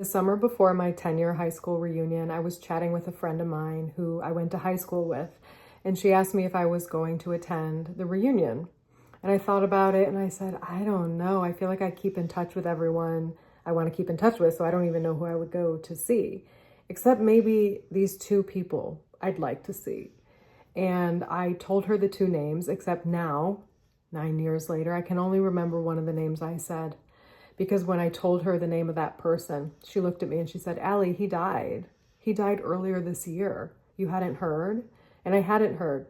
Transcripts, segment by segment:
The summer before my 10-year high school reunion, I was chatting with a friend of mine who I went to high school with, and she asked me if I was going to attend the reunion. And I thought about it and I said, I don't know. I feel like I keep in touch with everyone I want to keep in touch with, so I don't even know who I would go to see, except maybe these two people I'd like to see. And I told her the two names, except now, 9 years later, I can only remember one of the names I said. Because when I told her the name of that person, she looked at me and she said, Allie, he died. He died earlier this year. You hadn't heard? And I hadn't heard.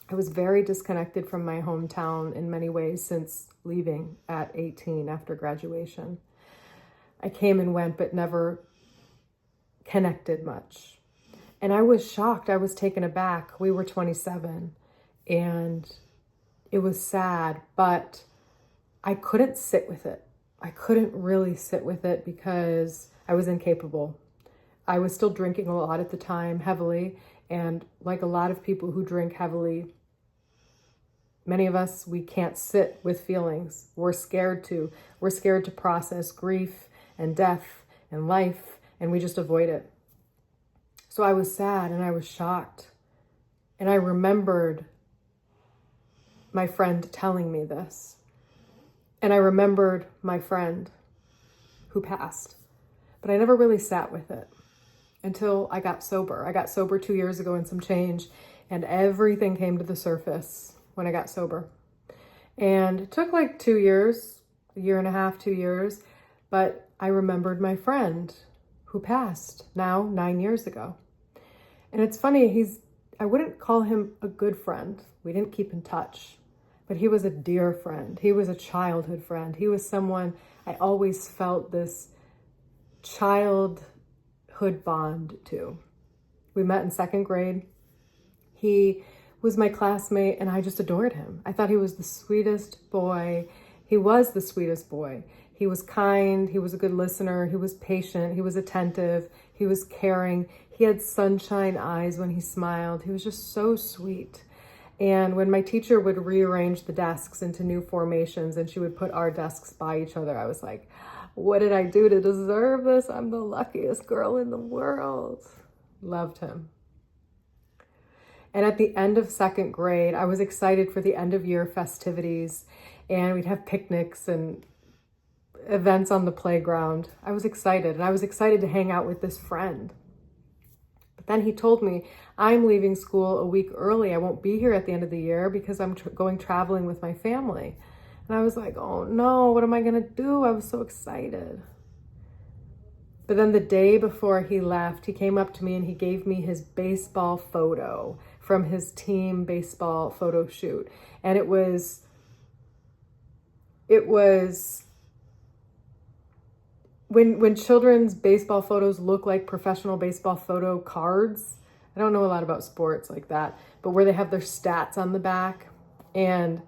I was very disconnected from my hometown in many ways since leaving at 18 after graduation. I came and went, but never connected much. And I was shocked. I was taken aback. We were 27 and it was sad, but I couldn't sit with it. I couldn't really sit with it because I was incapable. I was still drinking a lot at the time, heavily. And like a lot of people who drink heavily, many of us, we can't sit with feelings. We're scared to. We're scared to process grief and death and life, and we just avoid it. So I was sad and I was shocked. And I remembered my friend telling me this. And I remembered my friend who passed, but I never really sat with it until I got sober. I got sober 2 years ago and some change, and everything came to the surface when I got sober. And it took like 2 years, a year and a half, 2 years, but I remembered my friend who passed now 9 years ago. And it's funny, I wouldn't call him a good friend. We didn't keep in touch. But he was a dear friend. He was a childhood friend. He was someone I always felt this childhood bond to. We met in second grade. He was my classmate and I just adored him. I thought he was the sweetest boy. He was the sweetest boy. He was kind. He was a good listener. He was patient. He was attentive. He was caring. He had sunshine eyes when he smiled. He was just so sweet. And when my teacher would rearrange the desks into new formations and she would put our desks by each other, I was like, what did I do to deserve this? I'm the luckiest girl in the world. Loved him. And at the end of second grade, I was excited for the end of year festivities, and we'd have picnics and events on the playground. I was excited, and I was excited to hang out with this friend. But then he told me, I'm leaving school a week early. I won't be here at the end of the year because I'm going traveling with my family. And I was like, oh no, what am I going to do? I was so excited. But then the day before he left, he came up to me and he gave me his baseball photo from his team baseball photo shoot. And it was when children's baseball photos look like professional baseball photo cards. I don't know a lot about sports like that, but where they have their stats on the back. And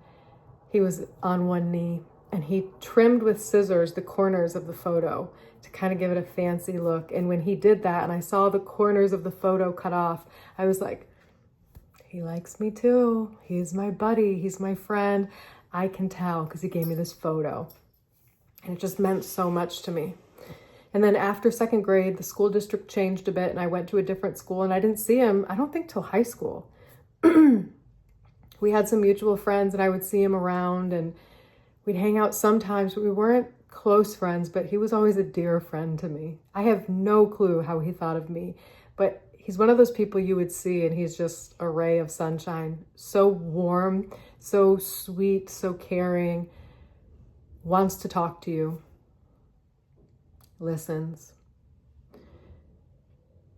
he was on one knee and he trimmed with scissors the corners of the photo to kind of give it a fancy look. And when he did that and I saw the corners of the photo cut off, I was like, he likes me too. He's my buddy. He's my friend. I can tell because he gave me this photo. And it just meant so much to me. And then after second grade, the school district changed a bit and I went to a different school and I didn't see him, I don't think till high school. We had some mutual friends and I would see him around and we'd hang out sometimes, but we weren't close friends, but he was always a dear friend to me. I have no clue how he thought of me, but he's one of those people you would see and he's just a ray of sunshine. So warm, so sweet, so caring, wants to talk to you. Listens.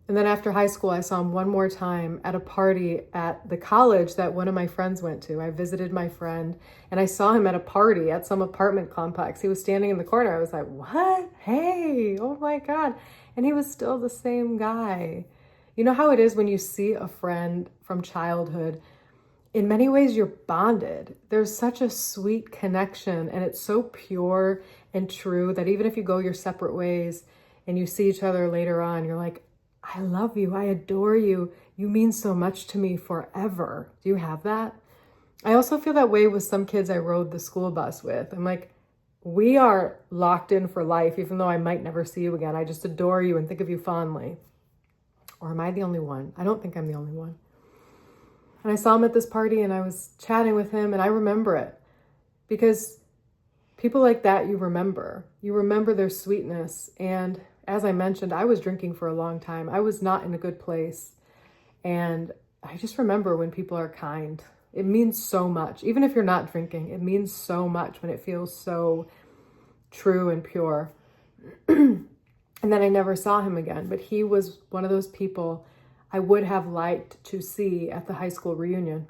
And then after high school, I saw him one more time at a party at the college that one of my friends went to. I visited my friend and I saw him at a party at some apartment complex. He was standing in the corner. I was like, what? Hey, oh my God. And he was still the same guy. You know how it is when you see a friend from childhood, in many ways you're bonded. There's such a sweet connection and it's so pure and true that even if you go your separate ways and you see each other later on, you're like, I love you. I adore you. You mean so much to me forever. Do you have that? I also feel that way with some kids I rode the school bus with. I'm like, we are locked in for life, even though I might never see you again. I just adore you and think of you fondly. Or am I the only one? I don't think I'm the only one. And I saw him at this party and I was chatting with him, and I remember it because people like that, you remember their sweetness. And as I mentioned, I was drinking for a long time. I was not in a good place. And I just remember when people are kind. It means so much. Even if you're not drinking, it means so much when it feels so true and pure. And then I never saw him again, but he was one of those people I would have liked to see at the high school reunion.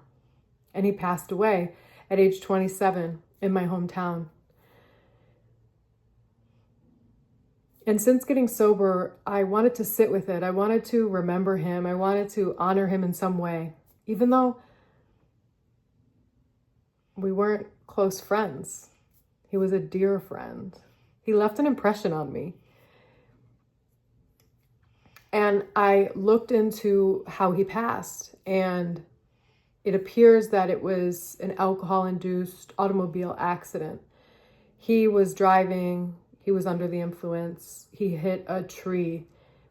And he passed away at age 27 in my hometown. And since getting sober, I wanted to sit with it. I wanted to remember him. I wanted to honor him in some way, even though we weren't close friends. He was a dear friend. He left an impression on me. And I looked into how he passed, and it appears that it was an alcohol-induced automobile accident. He was driving, he was under the influence, he hit a tree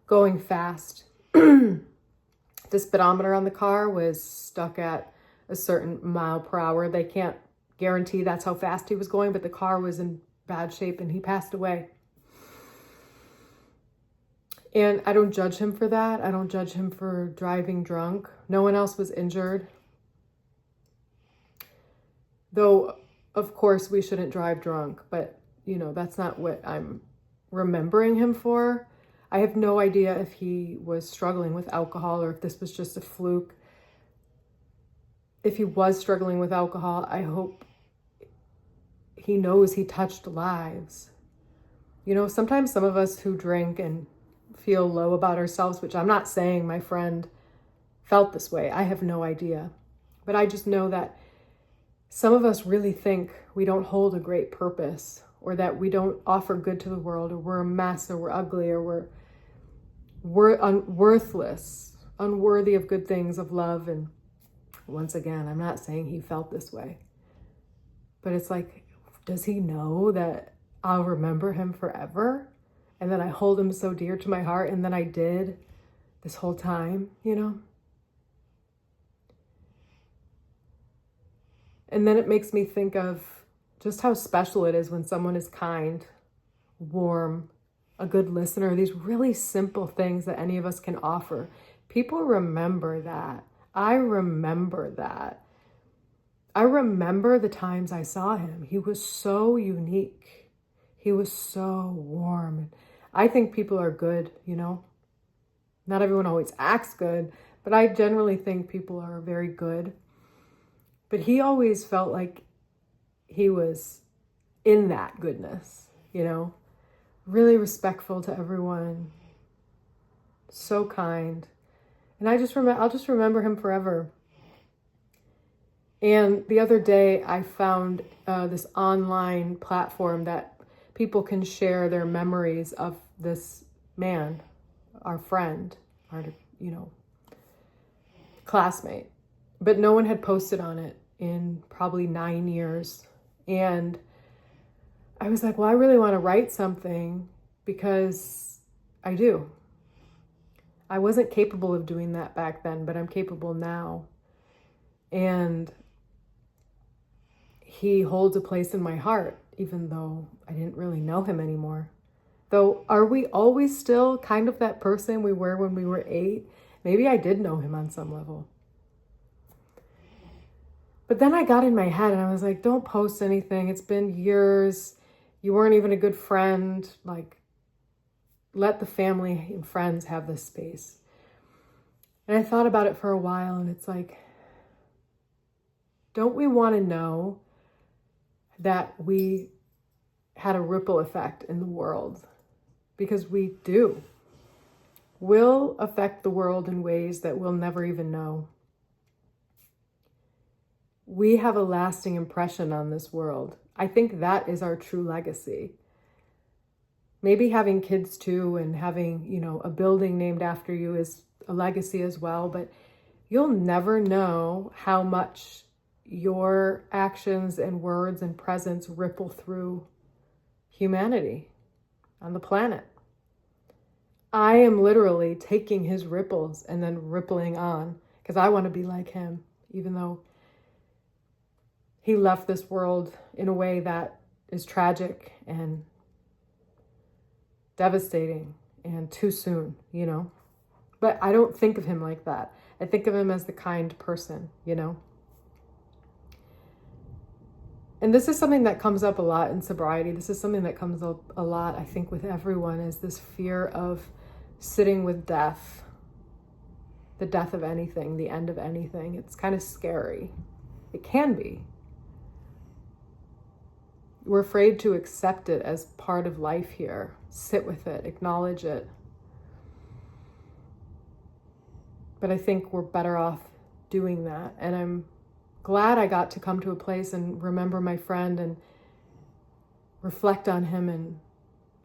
going fast. The speedometer on the car was stuck at a certain mile per hour. They can't guarantee that's how fast he was going, but the car was in bad shape and he passed away. And I don't judge him for that. I don't judge him for driving drunk. No one else was injured. Though, of course, we shouldn't drive drunk, but, that's not what I'm remembering him for. I have no idea if he was struggling with alcohol or if this was just a fluke. If he was struggling with alcohol, I hope he knows he touched lives. Sometimes some of us who drink and feel low about ourselves, which I'm not saying my friend felt this way. I have no idea. But I just know that some of us really think we don't hold a great purpose, or that we don't offer good to the world, or we're a mess, or we're ugly, or we're worthless, unworthy of good things, of love. And once again, I'm not saying he felt this way. But it's like, does he know that I'll remember him forever? And then I hold him so dear to my heart, and then I did this whole time, And then it makes me think of just how special it is when someone is kind, warm, a good listener, these really simple things that any of us can offer. People remember that. I remember that. I remember the times I saw him. He was so unique. He was so warm. I think people are good, Not everyone always acts good, but I generally think people are very good. But he always felt like he was in that goodness, Really respectful to everyone. So kind. And I'll just remember him forever. And the other day I found this online platform that people can share their memories of this man, our friend, our, classmate. But no one had posted on it in probably 9 years. And I was like, well, I really want to write something because I do. I wasn't capable of doing that back then, but I'm capable now. And he holds a place in my heart, even though I didn't really know him anymore. Though, are we always still kind of that person we were when we were 8? Maybe I did know him on some level. But then I got in my head and I was like, don't post anything. It's been years. You weren't even a good friend. Like, let the family and friends have this space. And I thought about it for a while, and it's like, don't we want to know that we had a ripple effect in the world? Because we do. We'll affect the world in ways that we'll never even know. We have a lasting impression on this world. I think that is our true legacy. Maybe having kids too, and having, a building named after you is a legacy as well, but you'll never know how much your actions and words and presence ripple through humanity on the planet. I am literally taking his ripples and then rippling on because I want to be like him, even though he left this world in a way that is tragic and devastating and too soon, you know? But I don't think of him like that. I think of him as the kind person, you know? And this is something that comes up a lot in sobriety. This is something that comes up a lot, I think, with everyone, is this fear of sitting with death, the death of anything, the end of anything. It's kind of scary. It can be. We're afraid to accept it as part of life here. Sit with it, acknowledge it. But I think we're better off doing that. And I'm glad I got to come to a place and remember my friend and reflect on him and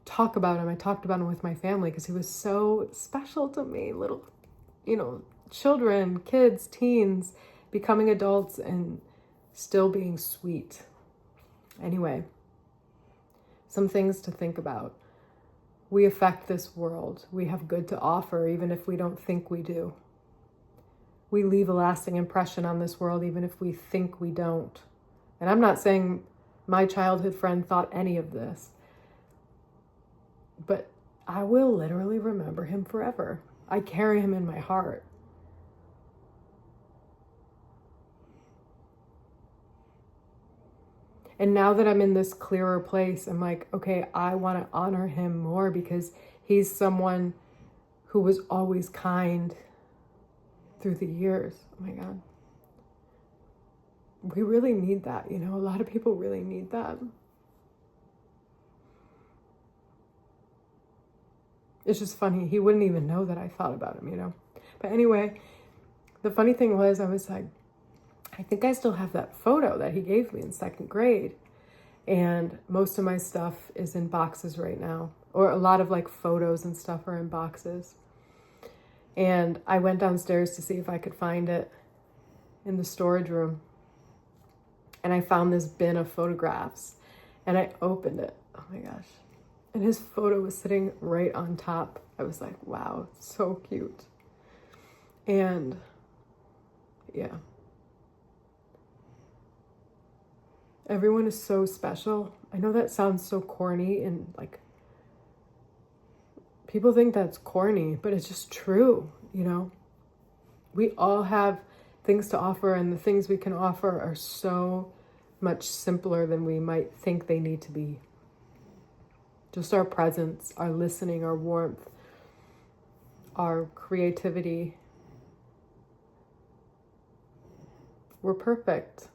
talk about him. I talked about him with my family because he was so special to me. Little, children, kids, teens, becoming adults and still being sweet. Anyway, some things to think about. We affect this world. We have good to offer, even if we don't think we do. We leave a lasting impression on this world, even if we think we don't. And I'm not saying my childhood friend thought any of this, but I will literally remember him forever. I carry him in my heart. And now that I'm in this clearer place, I'm like, okay, I want to honor him more because he's someone who was always kind through the years. Oh my God. We really need that, a lot of people really need that. It's just funny. He wouldn't even know that I thought about him, But anyway, the funny thing was I was like, I think I still have that photo that he gave me in second grade. And most of my stuff is in boxes right now. Or a lot of photos and stuff are in boxes. And I went downstairs to see if I could find it in the storage room. And I found this bin of photographs. And I opened it. Oh my gosh. And his photo was sitting right on top. I was like, wow, so cute. And yeah. Everyone is so special. I know that sounds so corny and people think that's corny, but it's just true, We all have things to offer, and the things we can offer are so much simpler than we might think they need to be. Just our presence, our listening, our warmth, our creativity. We're perfect.